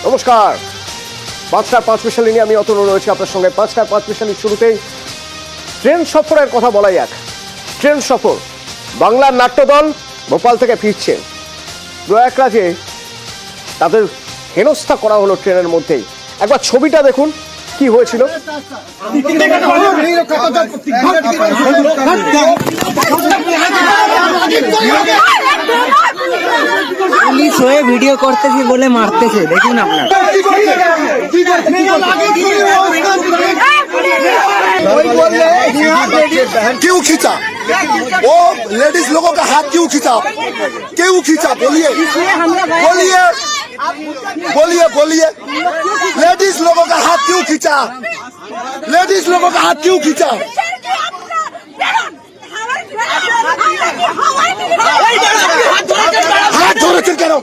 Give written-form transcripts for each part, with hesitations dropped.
নমস্কার, ৫টার ৫ মিশালি নিয়ে আমি অতনু রয়েছি আপনার সঙ্গে। ৫টার ৫ মিশালির শুরুতেই ট্রেন সফরের কথা বলা যাক। ট্রেন সফর, বাংলার নাট্যদল ভোপাল থেকে ফিরছে। প্রয়াগরাজে তাদের হেনস্থা করা হলো ট্রেনের মধ্যেই। একবার ছবিটা দেখুন কি হয়েছিল। পুলিশ হয়ে ভিডিও করতেছি বলে মারতেছে, দেখুন আপনার। क्यों खींचा वो लेडीज लोगों का हाथ? क्यों खींचा? क्यों खींचा? बोलिए बोलिए बोलिए बोलिए। लेडीज लोगों का हाथ क्यों खींचा? लेडीज लोगों का हाथ क्यों खींचा? हाथ धोरे चल करो।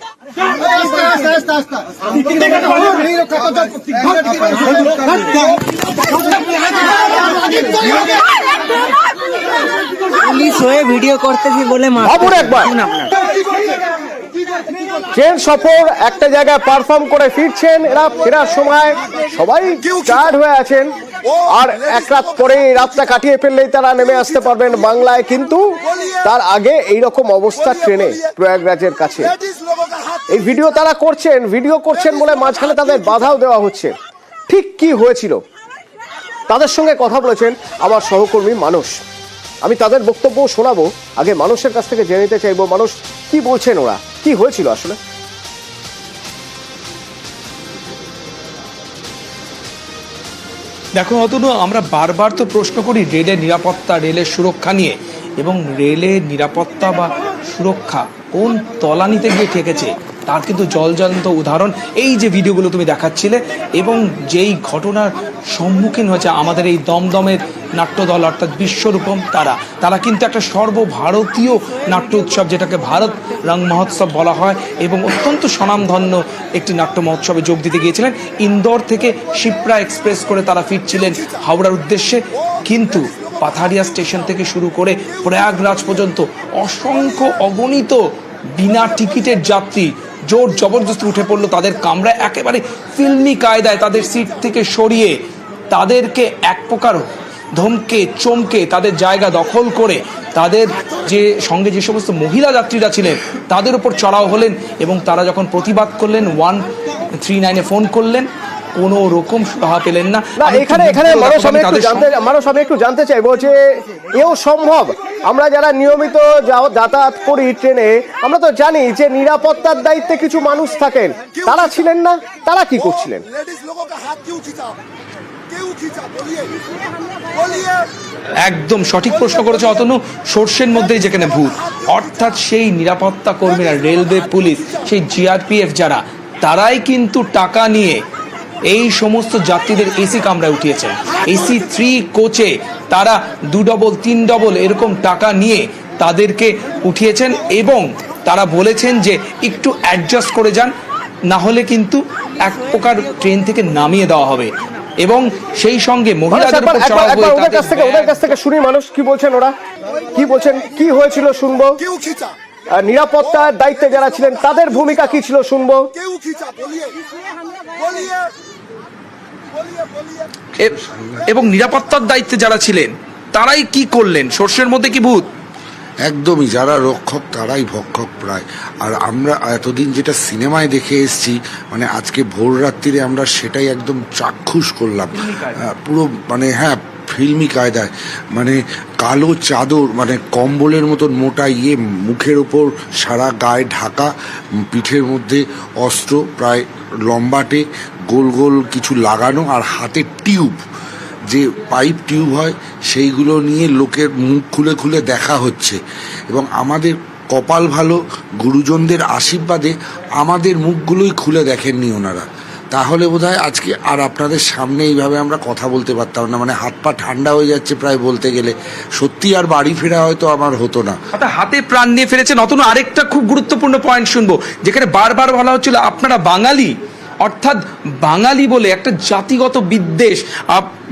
পুলিশ হয়ে ভিডিও করতেছি বলে ভাবুন একবার, ট্রেন সফর একটা জায়গায় পারফর্ম করে ফিরছেন এরা। ফেরার সময় সবাই টায়ার্ড হয়ে আছেন, আর এক রাত পরে রাতটা কাটিয়ে ফেললেই তারা নেমে আসতে পারবেন বাংলায়। কিন্তু তার আগে এইরকম অবস্থা ট্রেনে প্রয়াগরাজের কাছে। এই ভিডিও তারা করছেন, ভিডিও করছেন বলে মাঝখানে তাদের বাধাও দেওয়া হচ্ছে। ঠিক কি হয়েছিল তাদের সঙ্গে কথা বলেছেন আমার সহকর্মী মানুষ। আমি তাদের বক্তব্য শোনাবো। আগে মানুষের কাছ থেকে জেনে নিতে চাইবো মানুষ কি বলছেন, ওরা কি হয়েছিল আসলে। দেখো অতনু, আমরা বারবার তো প্রশ্ন করি রেলের নিরাপত্তা, রেলের সুরক্ষা নিয়ে, এবং রেলের নিরাপত্তা বা সুরক্ষা কোন তলানিতে গিয়ে ঠেকেছে তার কিন্তু জলজ্যান্ত উদাহরণ এই যে ভিডিওগুলো তুমি দেখাচ্ছিলে। এবং যেই ঘটনার সম্মুখীন হয়েছে আমাদের এই দমদমের নাট্যদল অর্থাৎ বিশ্বরূপম, তারা কিন্তু একটা সর্বভারতীয় নাট্য উৎসব যেটাকে ভারত রং মহোৎসব বলা হয়, এবং অত্যন্ত স্বনামধন্য একটি নাট্য মহোৎসবে যোগ দিতে গিয়েছিলেন। ইন্দোর থেকে শিপ্রা এক্সপ্রেস করে তারা ফিরছিলেন হাওড়ার উদ্দেশ্যে। কিন্তু পাথারিয়া স্টেশন থেকে শুরু করে প্রয়াগরাজ পর্যন্ত অসংখ্য অগণিত বিনা টিকিটের যাত্রী জোর জবরদস্তি উঠে পড়লো তাদের কামরায়। একেবারে ফিল্মি কায়দায় তাদের সিট থেকে সরিয়ে তাদেরকে এক প্রকার ধমকে চমকে তাদের জায়গা দখল করে তাদের যে সঙ্গে যে সমস্ত মহিলা যাত্রীরা ছিলেন তাদের উপর চড়াও হলেন। এবং তারা যখন প্রতিবাদ করলেন 139-এ ফোন করলেন, কোনো রকম সুরাহা পেলেন না। এখানে মানুষ আমি একটু জানতে চাইবো যে এও সম্ভব? আমরা যারা নিয়মিত যাতায়াত করি ট্রেনে, আমরা তো জানি যে নিরাপত্তার দায়িত্বে কিছু মানুষ থাকেন, তারা ছিলেন না? তারা কি করছিলেন? একদম সঠিক প্রশ্ন করেছে অতনু। সর্ষের মধ্যেই যেখানে ভূত, অর্থাৎ সেই নিরাপত্তা কর্মীরা, রেলওয়ে পুলিশ, সেই জিআরপিএফ যারা, তারাই কিন্তু টাকা নিয়ে এই সমস্ত যাত্রীদের এসি কামরায় উঠিয়েছেন। এসি 3 কোচে তারা 2 ডবল 3 ডবল এরকম টাকা নিয়ে তাদেরকে উঠিয়েছেন, এবং তারা বলেছেন যে একটু অ্যাডজাস্ট করে যান, না হলে কিন্তু এক প্রকার ট্রেন থেকে নামিয়ে দেওয়া হবে। এবং সেই সঙ্গে মহিলাদের উপর চড়াও হয়ে ওদের কাছ থেকে শুনি মানুষ কি বলছেন, ওরা কি বলছেন, কি হয়েছিল শুনবো। নিরাপত্তার দায়িত্বে যারা ছিলেন তাদের ভূমিকা কি ছিল শুনবো। এবং নিরাপত্তার দায়িত্বে যারা ছিলেন তারাই কি করলেন? সর্ষের মধ্যে কি ভূত? একদমই, যারা রক্ষক তারাই ভক্ষক প্রায়। আর আমরা এতদিন যেটা সিনেমায় দেখে এসেছি, মানে আজকে ভোর রাত্রিরে আমরা সেটাই একদম চাক্ষুষ করলাম পুরো, মানে হ্যাঁ, ফিল্মি কায়দায়। মানে কালো চাদর, মানে কম্বলের মতন মোটা মুখের ওপর সারা গায়ে ঢাকা, পিঠের মধ্যে অস্ত্র প্রায় লম্বাটে, গোল গোল কিছু লাগানো, আর হাতে টিউব, যে পাইপ টিউব হয় সেইগুলো নিয়ে লোকের মুখ খুলে খুলে দেখা হচ্ছে। এবং আমাদের কপাল ভালো, গুরুজনদের আশীর্বাদে আমাদের মুখগুলোই খুলে দেখেননি ওনারা। তাহলে বোধহয় আজকে আর আপনাদের সামনে এইভাবে আমরা কথা বলতে পারতাম না। মানে হাত পা ঠান্ডা হয়ে যাচ্ছে প্রায় বলতে গেলে। সত্যি আর বাড়ি ফেরা হয়তো আমার হতো না। হাতে প্রাণ নিয়ে ফেলেছেন। নতুন আরেকটা খুব গুরুত্বপূর্ণ পয়েন্ট শুনবো, যেখানে বারবার বলা হচ্ছিল আপনারা বাঙালি, অর্থাৎ বাঙালি বলে একটা জাতিগত বিদ্বেষ,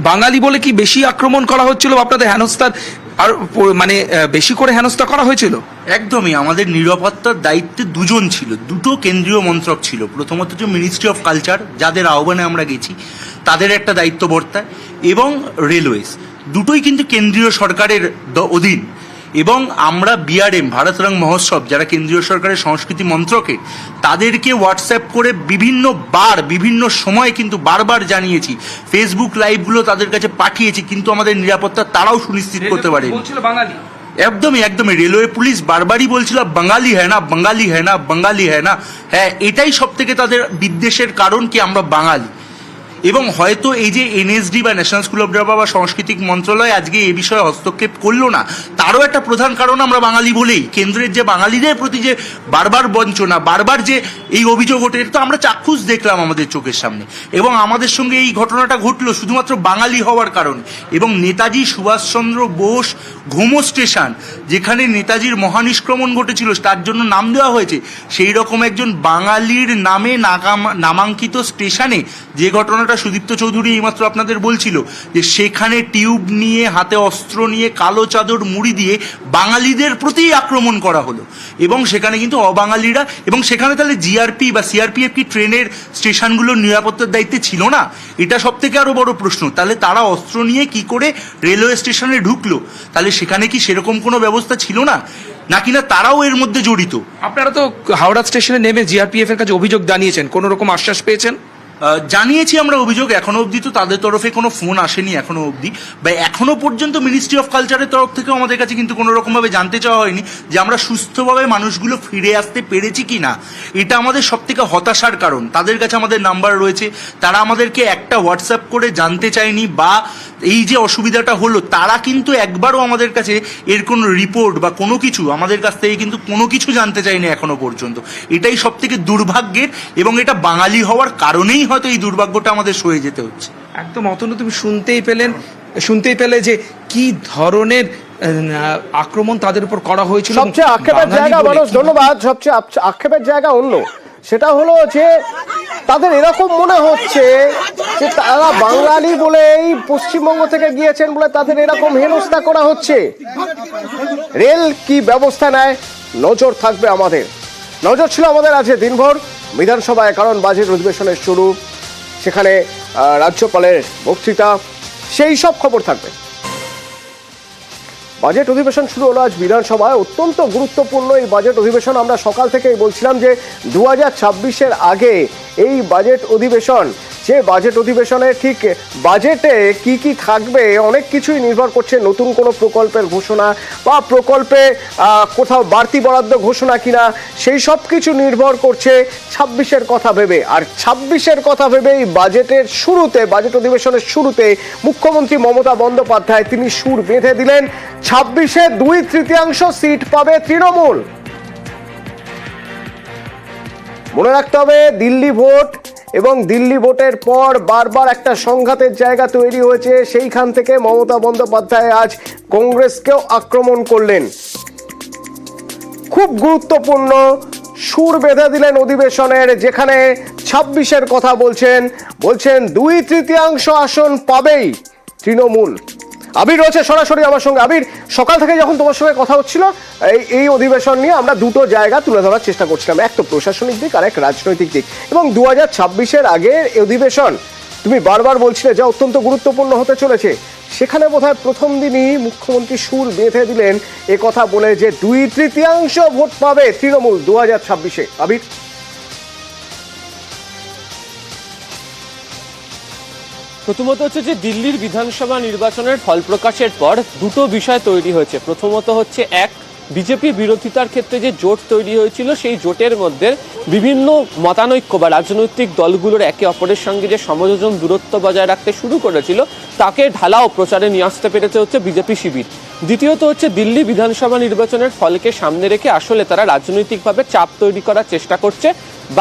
বাঙালি বলে কি বেশি আক্রমণ করা হচ্ছিল, আপনাদের হেনস্থার আর মানে বেশি করে হেনস্থা করা হয়েছিল। একদমই, আমাদের নিরাপত্তার দায়িত্বে দুজন ছিল, দুটো কেন্দ্রীয় মন্ত্রক ছিল। প্রথমত যে মিনিস্ট্রি অফ কালচার, যাদের আহ্বানে আমরা গেছি, তাদের একটা দায়িত্ব বর্তায়, এবং রেলওয়েজ, দুটোই কিন্তু কেন্দ্রীয় সরকারের অধীন। এবং আমরা বিআরএম, ভারত রং মহোৎসব, যারা কেন্দ্রীয় সরকারের সংস্কৃতি মন্ত্রকের, তাদেরকে হোয়াটসঅ্যাপ করে বিভিন্ন সময় কিন্তু বারবার জানিয়েছি, ফেসবুক লাইভগুলো তাদের কাছে পাঠিয়েছি, কিন্তু আমাদের নিরাপত্তা তারাও সুনিশ্চিত করতে পারে। একদমই রেলওয়ে পুলিশ বারবারই বলছিল বাঙালি হ্যাঁ না, বাঙালি হ্যাঁ না, বাঙালি হ্যাঁ না। হ্যাঁ, এটাই সব থেকে তাদের বিদ্বেষের কারণ, কি আমরা বাঙালি। এবং হয়তো এই যে এনএসডি বা ন্যাশনাল স্কুল অফ ড্রামা বা সাংস্কৃতিক মন্ত্রণালয় আজকে এই বিষয়ে হস্তক্ষেপ করলো না, তারও একটা প্রধান কারণ আমরা বাঙালি বলেই। কেন্দ্রের যে বাঙালিদের প্রতি যে বারবার বঞ্চনা, বারবার যে এই অভিযোগ ওঠে, এটা তো আমরা চাক্ষুষ দেখলাম আমাদের চোখের সামনে। এবং আমাদের সঙ্গে এই ঘটনাটা ঘটলো শুধুমাত্র বাঙালি হওয়ার কারণে। এবং নেতাজি সুভাষচন্দ্র বোস ঘুমো স্টেশন, যেখানে নেতাজির মহানিষ্ক্রমণ ঘটেছিল, তার জন্য নাম দেওয়া হয়েছে, সেই রকম একজন বাঙালির নামে নামাঙ্কিত স্টেশনে যে ঘটনাটা সুদীপ্ত চৌধুরী এইমাত্র আপনাদের বলছিল, যে সেখানে টিউব নিয়ে, হাতে অস্ত্র নিয়ে, কালো চাদর মুড়ি দিয়ে বাঙালিদের প্রতি আক্রমণ করা হলো। এবং সেখানে কিন্তু অবাঙালিরা, এবং সেখানে তাহলে জিআরপি বা সিআরপিএফ কি ট্রেনের স্টেশনগুলোর নিরাপত্তার দায়িত্বে ছিল না? এটা সব থেকে আরো বড় প্রশ্ন। তাহলে তারা অস্ত্র নিয়ে কি করে রেলওয়ে স্টেশনে ঢুকলো? তাহলে সেখানে কি সেরকম কোনো ব্যবস্থা ছিল না, নাকি না তারাও এর মধ্যে জড়িত? আপনারা তো হাওড়া স্টেশনে নেমে জিআরপিএফ এর কাছে অভিযোগ জানিয়েছেন, কোনো রকম আশ্বাস পেয়েছেন? জানিয়েছি আমরা অভিযোগ, এখনো অবধি তো তাদের তরফে কোনো ফোন আসেনি এখনো অবধি, বা এখনো পর্যন্ত মিনিস্ট্রি অফ কালচারের তরফ থেকেও আমাদের কাছে কিন্তু কোনো রকমভাবে জানতে চাওয়া হয়নি যে আমরা সুস্থভাবে মানুষগুলো ফিরে আসতে পেরেছি কি না। এটা আমাদের সব থেকে হতাশার কারণ। তাদের কাছে আমাদের নাম্বার রয়েছে, তারা আমাদেরকে একটা হোয়াটসঅ্যাপ করে জানতে চায়নি, বা এই যে অসুবিধাটা হলো, তারা কিন্তু একবারও আমাদের কাছে এর কোনো রিপোর্ট বা কোনো কিছু আমাদের কাছ থেকে কিন্তু কোনো কিছু জানতে চায়নি এখনো পর্যন্ত। এটাই সব থেকে দুর্ভাগ্যের, এবং এটা বাঙালি হওয়ার কারণেই হয়তো এই দুর্ভাগ্যটা আমাদের সয়ে যেতে হচ্ছে। একদম অতনু, তুমি শুনতেই পেলে যে কি ধরনের আক্রমণ তাদের উপর করা হয়েছিল। সবচেয়ে আক্ষেপের জায়গা, মানুষ ধন্যবাদ, সবচেয়ে আক্ষেপের জায়গা অন্য, সেটা হলো যে তাদের এরকম মনে হচ্ছে যে তারা বাঙালি বলেই পশ্চিমবঙ্গ থেকে গিয়েছেন বলে তাদের এরকম হেনস্থা করা হচ্ছে। রেল কি ব্যবস্থা নেয়, নজর থাকবে আমাদের, নজর ছিল আমাদের আজকে দিনভর বিধানসভায়, কারণ বাজেট অধিবেশনের শুরু, সেখানে রাজ্যপালের বক্তৃতা, সেই সব খবর থাকবে। বাজেট অধিবেশন শুরু হলো আজ বিধানসভায়, অত্যন্ত গুরুত্বপূর্ণ এই বাজেট অধিবেশন। আমরা সকাল থেকেই বলছিলাম যে 2026-এর আগে এই বাজেট অধিবেশন, যে বাজেট অধিবেশনে ঠিক বাজেটে কি কি থাকবে অনেক কিছুই নির্ভর করছে, নতুন কোনো প্রকল্পের ঘোষণা বা প্রকল্পে কোথাও বাড়তি বরাদ্দ ঘোষণা কিনা, সেই সব কিছু নির্ভর করছে 26-এর কথা ভেবে। আর 26-এর কথা ভেবে এই বাজেটের শুরুতে, বাজেট অধিবেশনের শুরুতে মুখ্যমন্ত্রী মমতা বন্দ্যোপাধ্যায় তিনি সুর বেঁধে দিলেন, 26-এ 2/3 সিট পাবে তৃণমূল। মনে রাখতে হবে, দিল্লি ভোট এবং দিল্লি ভোটের পর বারবার একটা সংঘাতের জায়গা তৈরি হয়েছে, সেইখান থেকে মমতা বন্দ্যোপাধ্যায় আজ কংগ্রেসকেও আক্রমণ করলেন। খুব গুরুত্বপূর্ণ সুর বেঁধে দিলেন অধিবেশনের, যেখানে 26-এর কথা বলছেন 2/3 আসন পাবেই তৃণমূল। আবির রয়েছে সরাসরি আমার সঙ্গে। আবির, সকাল থেকে যখন তোমার সঙ্গে কথা হচ্ছিল এই অধিবেশন নিয়ে, আমরা দুটো জায়গা তুলে ধরার চেষ্টা করছিলাম, এক তো প্রশাসনিক দিক আর এক রাজনৈতিক দিক। এবং 2026-এর আগের অধিবেশন তুমি বারবার বলছিলে যা অত্যন্ত গুরুত্বপূর্ণ হতে চলেছে, সেখানে বোধহয় প্রথম দিনই মুখ্যমন্ত্রী সুর বেঁধে দিলেন এ কথা বলে যে 2/3 ভোট পাবে তৃণমূল 2026-এ। আবির, প্রথমত হচ্ছে যে দিল্লির বিধানসভা নির্বাচনের ফল প্রকাশের পর দুটো বিষয় তৈরি হয়েছে। প্রথমত হচ্ছে এক, বিজেপি বিরোধিতার ক্ষেত্রে যে জোট তৈরি হয়েছিল, সেই জোটের মধ্যে বিভিন্ন মতানৈক্য বা রাজনৈতিক দলগুলোর একে অপরের সঙ্গে যে সমযোজন দূরত্ব বজায় রাখতে শুরু করেছিল, তাকে ঢালাও প্রচারে নিয়ে আসতে পেরেছে হচ্ছে বিজেপি শিবির। দ্বিতীয়ত হচ্ছে দিল্লি বিধানসভা নির্বাচনের ফলকে সামনে রেখে আসলে তারা রাজনৈতিকভাবে চাপ তৈরি করার চেষ্টা করছে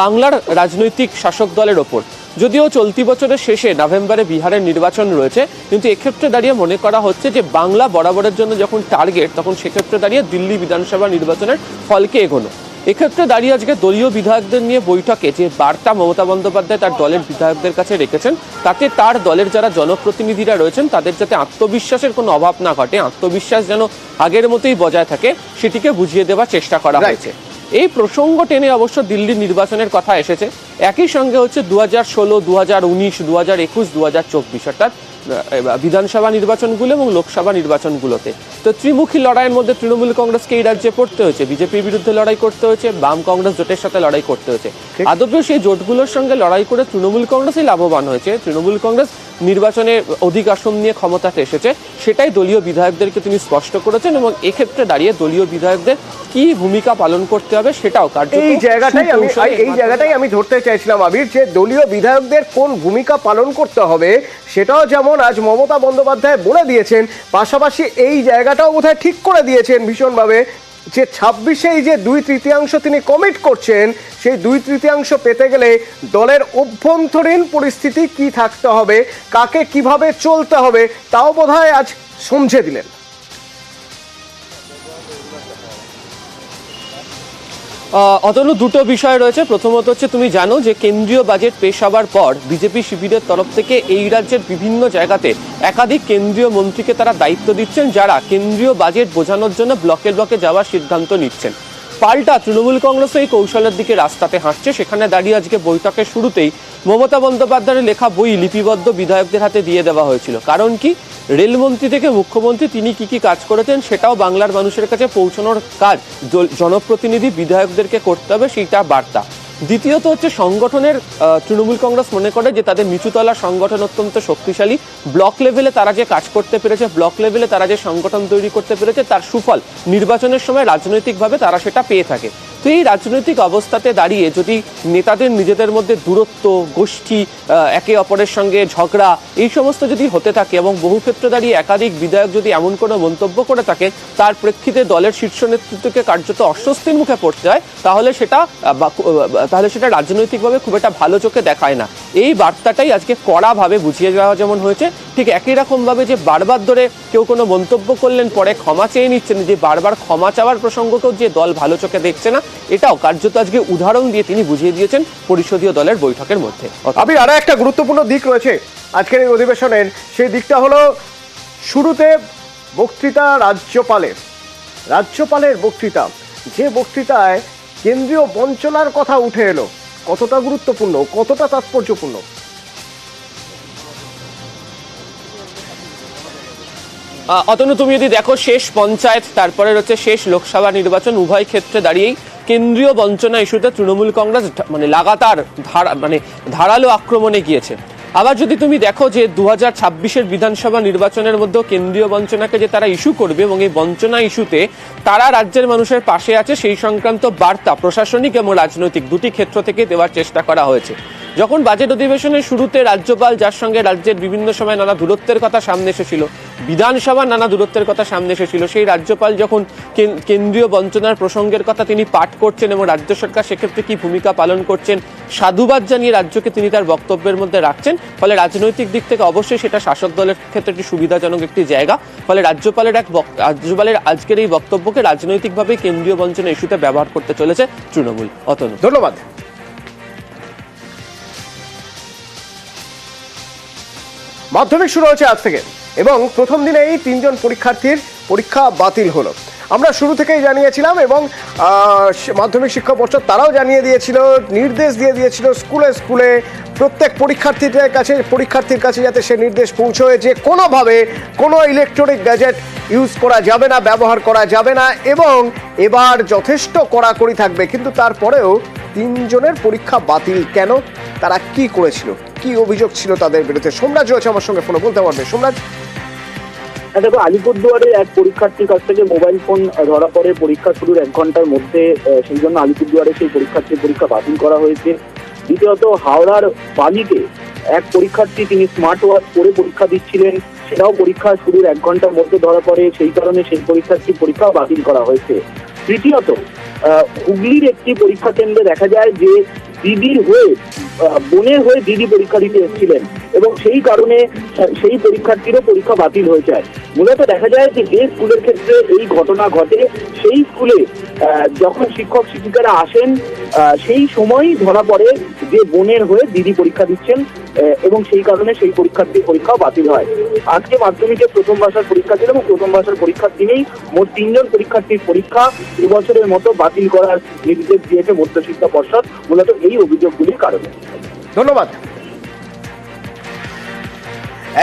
বাংলার রাজনৈতিক শাসক দলের ওপর। যদিও চলতি বছরের শেষে নভেম্বরে বিহারের নির্বাচন রয়েছে, কিন্তু এক্ষেত্রে দাঁড়িয়ে মনে করা হচ্ছে যে বাংলা বরাবরের জন্য যখন টার্গেট, তখন সেক্ষেত্রে দাঁড়িয়ে দিল্লি বিধানসভা নির্বাচনের ফলকে এগোনো। এক্ষেত্রে দাঁড়িয়ে আজকে দলীয় বিধায়কদের নিয়ে বৈঠকে যে বার্তা মমতা বন্দ্যোপাধ্যায় তার দলের বিধায়কদের কাছে রেখেছেন, তাতে তার দলের যারা জনপ্রতিনিধিরা রয়েছেন তাদের যাতে আত্মবিশ্বাসের কোনো অভাব না ঘটে, আত্মবিশ্বাস যেন আগের মতোই বজায় থাকে, সেটিকে বুঝিয়ে দেওয়ার চেষ্টা করা হয়েছে। এই প্রসঙ্গ টেনে অবশ্য দিল্লির নির্বাচনের কথা এসেছে। একই সঙ্গে হচ্ছে 2016, 2019, 2021, 2024 অর্থাৎ বিধানসভা নির্বাচনগুলো এবং লোকসভা নির্বাচনগুলোতে তো ত্রিমুখী লড়াইয়ের মধ্যে তৃণমূল কংগ্রেসকে এই রাজ্যে পড়তে হয়েছে, বিজেপির বিরুদ্ধে লড়াই করতে হয়েছে, বাম কংগ্রেস জোটের সাথে লড়াই করতে হয়েছে। আদৌ সেই জোটগুলোর সঙ্গে লড়াই করে তৃণমূল কংগ্রেসই লাভবান হয়েছে। তৃণমূল কংগ্রেস নির্বাচনে অধিক আসন নিয়ে ক্ষমতাতে এসেছে, সেটাই দলীয় বিধায়কদেরকে তিনি স্পষ্ট করেছেন এবং এক্ষেত্রে দাঁড়িয়ে দলীয় বিধায়কদের কি ভূমিকা পালন করতে হবে সেটাও এই জায়গাটাই আমি ধরতে চাইছিলাম আবির, যে দলীয় বিধায়কদের কোন ভূমিকা পালন করতে হবে সেটাও যেমন আজ মমতা বন্দ্যোপাধ্যায় বলে দিয়েছেন, পাশাপাশি এই জায়গাটাও বোধহয় ঠিক করে দিয়েছেন ভীষণভাবে যে 26-এই যে 2/3 তিনি কমিট করছেন, সেই 2/3 পেতে গেলে দলের অভ্যন্তরীণ পরিস্থিতি কি থাকতে হবে, কাকে কিভাবে চলতে হবে, তাও বোধহয় আজ সমঝে দিলেন। অতনু, দুটো বিষয় রয়েছে। প্রথমত হচ্ছে তুমি জানো যে কেন্দ্রীয় বাজেট পেশ হওয়ার পর বিজেপি শিবিরের তরফ থেকে এই রাজ্যের বিভিন্ন জায়গাতে একাধিক কেন্দ্রীয় মন্ত্রীকে তারা দায়িত্ব দিচ্ছেন, যারা কেন্দ্রীয় বাজেট বোঝানোর জন্য ব্লকে ব্লকে যাওয়ার সিদ্ধান্ত নিচ্ছেন। পাল্টা তৃণমূল কংগ্রেস এই কৌশলের দিকে রাস্তাতে হাঁটছে। সেখানে দাঁড়িয়ে আজকে বৈঠকের শুরুতেই মমতা বন্দ্যোপাধ্যায়ের লেখা বই লিপিবদ্ধ বিধায়কদের হাতে দিয়ে দেওয়া হয়েছিল। কারণ কি, রেলমন্ত্রী থেকে মুখ্যমন্ত্রী তিনি কি কি কাজ করেছেন সেটাও বাংলার মানুষের কাছে পৌঁছানোর কাজ জনপ্রতিনিধি বিধায়কদেরকে করতে হবে, সেইটা বার্তা। দ্বিতীয়ত হচ্ছে সংগঠনের তৃণমূল কংগ্রেস মনে করে যে তাদের নিচুতলা সংগঠন অত্যন্ত শক্তিশালী, ব্লক লেভেলে তারা যে কাজ করতে পেরেছে, ব্লক লেভেলে তারা যে সংগঠন তৈরি করতে পেরেছে, তার সুফল নির্বাচনের সময় রাজনৈতিকভাবে তারা সেটা পেয়ে থাকে। তো এই রাজনৈতিক অবস্থাতে দাঁড়িয়ে যদি নেতাদের নিজেদের মধ্যে দূরত্ব, গোষ্ঠী, একে অপরের সঙ্গে ঝগড়া, এই সমস্ত যদি হতে থাকে এবং বহু ক্ষেত্রে দাঁড়িয়ে একাধিক বিধায়ক যদি এমন কোনো মন্তব্য করে থাকে তার প্রেক্ষিতে দলের শীর্ষ নেতৃত্বকে কার্যত অস্বস্তির মুখে পড়তে হয়, তাহলে সেটা রাজনৈতিকভাবে খুব একটা ভালো চোখে দেখায় না। এই বার্তাটাই আজকে কড়াভাবে বুঝিয়ে দেওয়া যেমন হয়েছে, ঠিক একই রকমভাবে যে বারবার ধরে কেউ কোনো মন্তব্য করলেন পরে ক্ষমা চেয়ে নিচ্ছেন, যে বারবার ক্ষমা চাওয়ার প্রসঙ্গকেও যে দল ভালো চোখে দেখছে না, এটাও কার্যত আজকে উদাহরণ দিয়ে তিনি বুঝিয়ে দিয়েছেন পরিষদীয় দলের বৈঠকের মধ্যে। আবির, আরো একটা গুরুত্বপূর্ণ দিক রয়েছে আজকের এই অধিবেশনের, সেই দিকটা হলো শুরুতে বক্তৃতা রাজ্যপালের বক্তৃতা, যে বক্তৃতায় কেন্দ্রীয় বঞ্চনার কথা উঠে এলো, কতটা গুরুত্বপূর্ণ, কতটা তাৎপর্যপূর্ণ? অতনু, তুমি যদি দেখো শেষ পঞ্চায়েত তারপরে হচ্ছে শেষ লোকসভা নির্বাচন, উভয় ক্ষেত্রে দাঁড়িয়েই কেন্দ্রীয় বঞ্চনা ইস্যুতে তৃণমূল কংগ্রেস লাগাতার ধারালো আক্রমণে গিয়েছে। আবার যদি তুমি দেখো যে 2026-এর বিধানসভা নির্বাচনের মধ্যে কেন্দ্রীয় বঞ্চনাকে যে তারা ইস্যু করবে এবং এই বঞ্চনা ইস্যুতে তারা রাজ্যের মানুষের পাশে আছে, সেই সংক্রান্ত বার্তা প্রশাসনিক এবং রাজনৈতিক দুটি ক্ষেত্র থেকে দেওয়ার চেষ্টা করা হয়েছে। যখন বাজেট অধিবেশনের শুরুতে রাজ্যপাল, যার সঙ্গে রাজ্যের বিভিন্ন সময় নানা দূরত্বের কথা সামনে এসেছিল, বিধানসভার নানা দূরত্বের কথা সামনে এসেছিল, সেই রাজ্যপাল যখন কেন্দ্রীয় বঞ্চনার প্রসঙ্গের কথা তিনি পাঠ করছেন এবং রাজ্য সরকার সেক্ষেত্রে কি ভূমিকা পালন করছেন সাধুবাদ জানিয়ে রাজ্যকে তিনি তার বক্তব্যের মধ্যে রাখছেন, ফলে রাজনৈতিক দিক থেকে অবশ্যই সেটা শাসক দলের ক্ষেত্রে একটি সুবিধাজনক একটি জায়গা। ফলে রাজ্যপালের আজকের এই বক্তব্যকে রাজনৈতিকভাবে কেন্দ্রীয় বঞ্চনা ইস্যুতে ব্যবহার করতে চলেছে তৃণমূল। অতনু, ধন্যবাদ। মাধ্যমিক শুরু হয়েছে আজ থেকে এবং প্রথম দিনেই 3 জন পরীক্ষার্থীর পরীক্ষা বাতিল হলো। আমরা শুরু থেকেই জানিয়েছিলাম এবং মাধ্যমিক শিক্ষা পর্ষদ তারাও জানিয়ে দিয়েছিল, নির্দেশ দিয়ে দিয়েছিল স্কুলে স্কুলে প্রত্যেক পরীক্ষার্থীর কাছে যাতে সে নির্দেশ পৌঁছয় যে কোনোভাবে কোনো ইলেকট্রনিক গ্যাজেট ইউজ করা যাবে না, ব্যবহার করা যাবে না, এবং এবার যথেষ্ট কড়াকড়ি থাকবে। কিন্তু তারপরেও 3 জনের পরীক্ষা বাতিল কেন, তারা কি করেছিল, কি অভিযোগ ছিল তাদের বিরুদ্ধে? সোমরাজ রয়েছে আমার সঙ্গে, ফোনে বলতে পারবে। সোমরাজ, দেখো, আলিপুরদুয়ারে এক পরীক্ষার্থীর কাছ থেকে মোবাইল ফোন ধরা পড়ে পরীক্ষা শুরুর 1 ঘন্টার মধ্যে, সেই জন্য আলিপুরদুয়ারে সেই পরীক্ষার্থীর পরীক্ষা বাতিল করা হয়েছে। দ্বিতীয়ত, হাওড়ার বালিতে এক পরীক্ষার্থী, তিনি স্মার্ট ওয়াচ পরে পরীক্ষা দিচ্ছিলেন, সেটাও পরীক্ষা শুরুর 1 ঘন্টার মধ্যে ধরা পড়ে, সেই কারণে সেই পরীক্ষার্থীর পরীক্ষা বাতিল করা হয়েছে। তৃতীয়ত, হুগলির একটি পরীক্ষা কেন্দ্রে দেখা যায় যে দিদির হয়ে বোনের হয়ে দিদি পরীক্ষা দিতে এসেছিলেন এবং সেই কারণে সেই পরীক্ষার্থীরও পরীক্ষা বাতিল হয়ে যায়। মূলত দেখা যায় যে স্কুলের ক্ষেত্রে এই ঘটনা ঘটে, সেই স্কুলে যখন শিক্ষক শিক্ষিকারা আসেন সেই সময় ধরা পড়ে যে বোনের হয়ে দিদি পরীক্ষা দিচ্ছেন এবং সেই কারণে সেই পরীক্ষার্থীর পরীক্ষাও বাতিল হয়। আজকে মাধ্যমিকের প্রথম ভাষার পরীক্ষা ছিল এবং প্রথম ভাষার পরীক্ষার দিনেই মোট 3 জন পরীক্ষার্থীর পরীক্ষা এবছরের মতো বাতিল করার নির্দেশ দিয়েছে মধ্যশিক্ষা পর্ষদ, মূলত এই অভিযোগগুলির কারণে। ধন্যবাদ।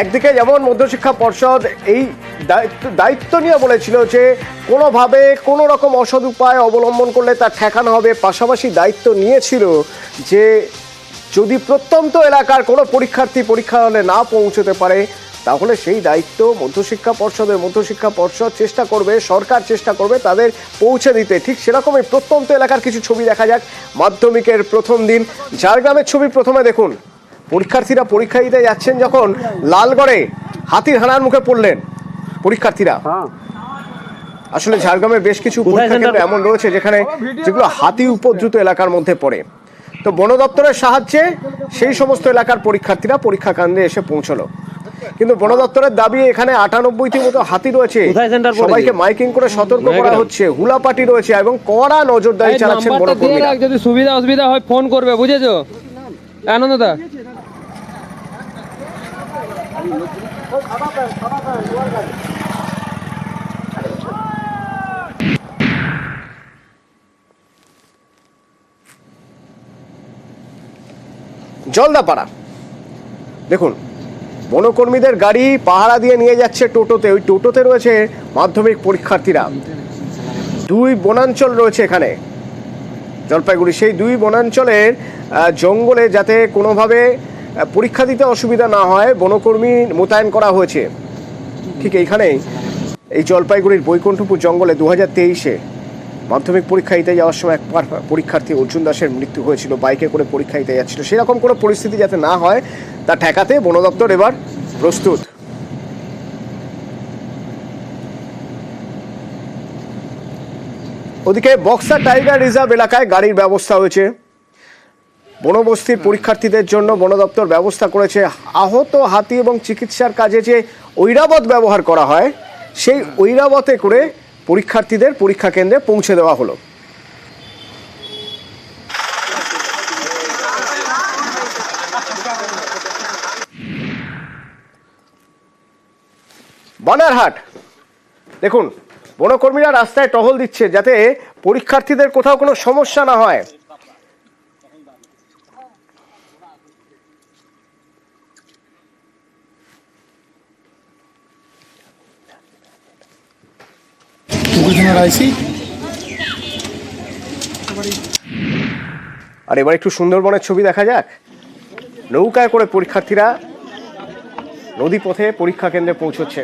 একদিকে যেমন মধ্যশিক্ষা পর্ষদ এই দায়িত্ব নিয়ে বলেছিল যে কোনোভাবে কোনো রকম অসৎ উপায় অবলম্বন করলে তা ঠেকানো হবে, পাশাপাশি দায়িত্ব নিয়েছিল যে যদি প্রত্যন্ত এলাকার কোনো পরীক্ষার্থী পরীক্ষা হলে না পৌঁছতে পারে তাহলে সেই দায়িত্ব মধ্যশিক্ষা পর্ষদ চেষ্টা করবে, সরকার চেষ্টা করবে তাদের পৌঁছে দিতে। ঠিক সেরকমই প্রত্যন্ত এলাকার কিছু ছবি দেখা যাক। মাধ্যমিকের প্রথম দিন ঝাড়গ্রামের ছবি প্রথমে দেখুন। পরীক্ষার্থীরা পরীক্ষা দিতে যাচ্ছেন যখন লালগড়ে হাতির হানার মুখে পড়লেন পরীক্ষার্থীরা। আসলে ঝাড়গ্রামের বেশ কিছু পরীক্ষা কেন্দ্র এমন রয়েছে যেগুলো হাতি উপদ্রুত এলাকার মধ্যে পড়ে। তো বন দপ্তরের সাহায্যে সেই সমস্ত এলাকার পরীক্ষার্থীরা পরীক্ষা কেন্দ্রে এসে পৌঁছলো, কিন্তু বন দপ্তরের দাবি এখানে 98টি মতো হাতি রয়েছে, সবাইকে মাইকিং করে সতর্ক করা হচ্ছে, হুলাপাটি রয়েছে এবং কড়া নজরদারি চালাচ্ছেন বনকর্মীরা। যদি সুবিধা অসুবিধা হয় ফোন করবে, বুঝেছো আনন্দদা? জলদাপাড়া দেখুন, বনকর্মীদের গাড়ি পাহারা দিয়ে নিয়ে যাচ্ছে টোটোতে। ওই টোটোতে রয়েছে মাধ্যমিক পরীক্ষার্থীরা। 2 বনাঞ্চল রয়েছে এখানে জলপাইগুড়ি, সেই 2 বনাঞ্চলের জঙ্গলে যাতে কোনোভাবে পরীক্ষা দিতে অসুবিধা না হয় বনকর্মী মোতায়েন করা হয়েছে। ঠিক এইখানেই এই জলপাইগুড়ির বৈকুণ্ঠপুর জঙ্গলে 2023-এ মাধ্যমিক পরীক্ষা দিতে যাওয়ার সময় এক পরীক্ষার্থী অর্জুন দাসের মৃত্যু হয়েছিল, বাইকে করে পরীক্ষা দিতে যাচ্ছিল। সেরকম কোনো পরিস্থিতি যাতে না হয় তা ঠেকাতে বন দপ্তর এবার প্রস্তুত। ওদিকে বক্সা টাইগার রিজার্ভ এলাকায় গাড়ির ব্যবস্থা হয়েছে। বনবস্তির পরীক্ষার্থীদের জন্য বন দপ্তর ব্যবস্থা করেছে আহত হাতি এবং চিকিৎসার কাজে যে ঐরাবত ব্যবহার করা হয় সেই ঐরাবতে করে পরীক্ষার্থীদের পরীক্ষা কেন্দ্রে পৌঁছে দেওয়া হলো। বানারহাট দেখুন, বনকর্মীরা রাস্তায় টহল দিচ্ছে যাতে পরীক্ষার্থীদের কোথাও কোনো সমস্যা না হয়। আর এবার একটু সুন্দরবনের ছবি দেখা যাক। নৌকায় করে পরীক্ষার্থীরা নদী পথে পরীক্ষা কেন্দ্রে পৌঁছচ্ছে।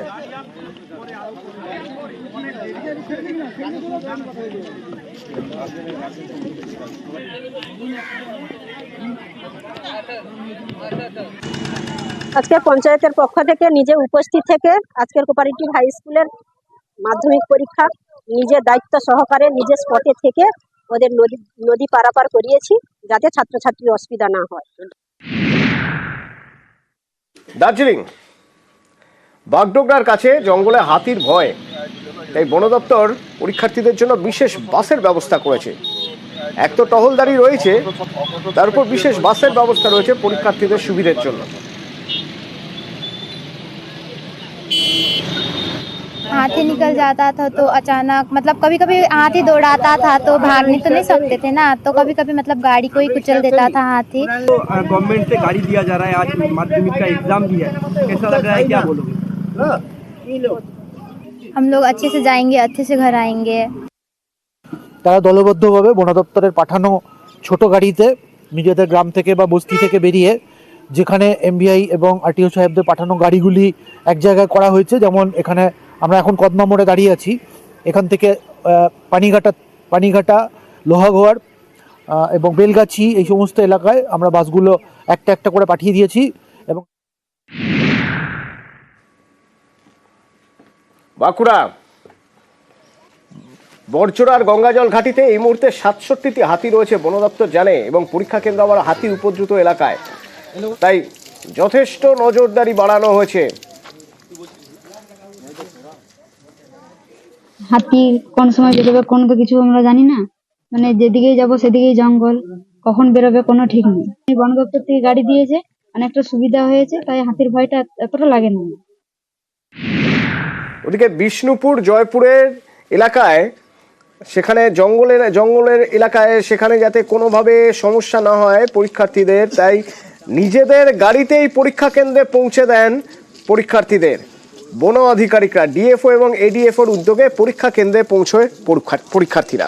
আজকে পঞ্চায়েতের পক্ষ থেকে নিজে উপস্থিত থেকে আজকের কোপারেটিভ হাই স্কুলের মাধ্যমিক পরীক্ষা নিজের দায়িত্ব সহকারে নিজের স্পটে থেকে ওদের নদী পারাপার করিয়েছি যাতে ছাত্রছাত্রীর অসুবিধা না হয়। দার্জিলিং বাগডোগরার কাছে জঙ্গলে হাতির ভয়, তাই বন দপ্তর পরীক্ষার্থীদের জন্য বিশেষ বাসের ব্যবস্থা করেছে। এক তো টহলদারি রয়েছে, তার উপর বিশেষ বাসের ব্যবস্থা রয়েছে পরীক্ষার্থীদের সুবিধার জন্য। हाथी निकल जाता था तो अचानक मतलब कभी कभी हाथी दौड़ाता था तो भागने तो नहीं सकते थे ना, तो कभी कभी मतलब गाड़ी को ही कुचल देता था हाथी। गवर्नमेंट से गाड़ी दिया जा रहा है, आज माध्यमिक का एग्जाम भी है, कैसा लग रहा है, क्या बोलोगे? हम लोग अच्छे से जाएंगे, अच्छे से घर आएंगे। তারা দলবদ্ধভাবে বন দপ্তরের পাঠানো ছোট গাড়িতে নিজেদের গ্রাম থেকে বা বস্তি থেকে বেরিয়ে যেখানে এমবিআই এবং আরটিও সাহেবদের পাঠানো গাড়িগুলি এক জায়গায় করা হয়েছে, যেমন এখানে আমরা এখন কদমা মোড়ে দাঁড়িয়ে আছি, এখান থেকে পানিঘাটা লোহাগোয়ার এবং বেলগাছি এই সমস্ত এলাকায় আমরা বাসগুলো একটা একটা করে পাঠিয়ে দিয়েছি। এবং বাঁকুড়া বড়জোড়ার গঙ্গাজল ঘাটিতে এই মুহূর্তে 67টি হাতি রয়েছে বন দপ্তর জানে, এবং পরীক্ষা কেন্দ্র আবার হাতি উপদ্রুত এলাকায়, তাই যথেষ্ট নজরদারি বাড়ানো হয়েছে। হাতি কোন সময় বেরোবে কোনো তো কিছু আমরা জানি না, মানে যেদিকেই যাব সেদিকেই জঙ্গল, কখন বেরোবে কোনো ঠিক নেই। বন দপ্তর থেকে গাড়ি দিয়েছে, অনেকটা সুবিধা হয়েছে, তাই হাতির ভয়টা এতটা লাগে না। ওদিকে বিষ্ণুপুর জয়পুরের এলাকায়, সেখানে জঙ্গলের এলাকায়, সেখানে যাতে কোনোভাবে সমস্যা না হয় পরীক্ষার্থীদের, তাই নিজেদের গাড়িতেই পরীক্ষা কেন্দ্রে পৌঁছে দেন পরীক্ষার্থীদের। বন আধিকারিকরা ডিএফও এবং এডিএফওর উদ্যোগে পরীক্ষা কেন্দ্রে পৌঁছয় পরীক্ষার্থীরা।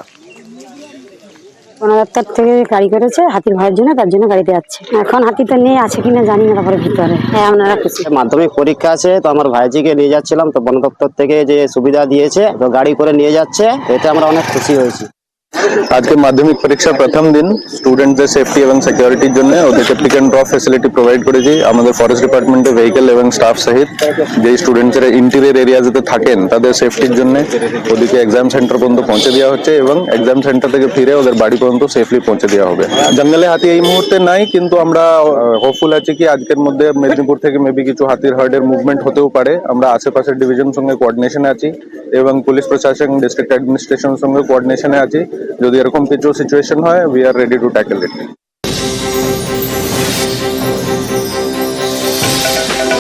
বন দপ্তর থেকে গাড়ি করেছে হাতির ভয়ের জন্য, তার জন্য গাড়িতে যাচ্ছে। এখন হাতি তো নেই, আছে কিনা জানি না, তারপরে ভিতরে। হ্যাঁ, আপনারা খুশি? মাধ্যমিক পরীক্ষা আছে, তো আমার ভাইজিকে নিয়ে যাচ্ছিলাম, তো বন দপ্তর থেকে যে সুবিধা দিয়েছে, তো গাড়ি করে নিয়ে যাচ্ছে, এতে আমরা অনেক খুশি হয়েছি। আজকে মাধ্যমিক পরীক্ষার প্রথম দিন স্টুডেন্টদের সেফটি এবং সিকিউরিটির জন্য ওদেরকে pick and drop facility provide করেছি আমাদের ফরেস্ট ডিপার্টমেন্টের ভেহিকেল এবং স্টাফ সহিত। যেই স্টুডেন্টসরা ইন্টেরিয়র এরিয়াতে থাকেন তাদের সেফটির জন্য ওদেরকে এক্সাম সেন্টার পর্যন্ত পৌঁছে দেওয়া হচ্ছে, এবং এক্সাম সেন্টার থেকে ফিরে ওদের বাড়ি পর্যন্ত সেফলি পৌঁছে দেওয়া হবে। জঙ্গলে হাতি এই মুহূর্তে নাই, কিন্তু আমরা হোপফুল আছি কি আজকের মধ্যে মেদিনীপুর থেকে মেবি কিছু হাতির হার্ডের মুভমেন্ট হতেও পারে। আমরা আশেপাশের ডিভিশন সঙ্গে কোঅর্ডিনেশনে আছি, এবং পুলিশ প্রশাসন, ডিস্ট্রিক্ট অ্যাডমিনিস্ট্রেশনের সঙ্গে কোঅর্ডিনেশনে আছি। যদি এরকম কিছু সিচুয়েশন হয়, we are ready to tackle it.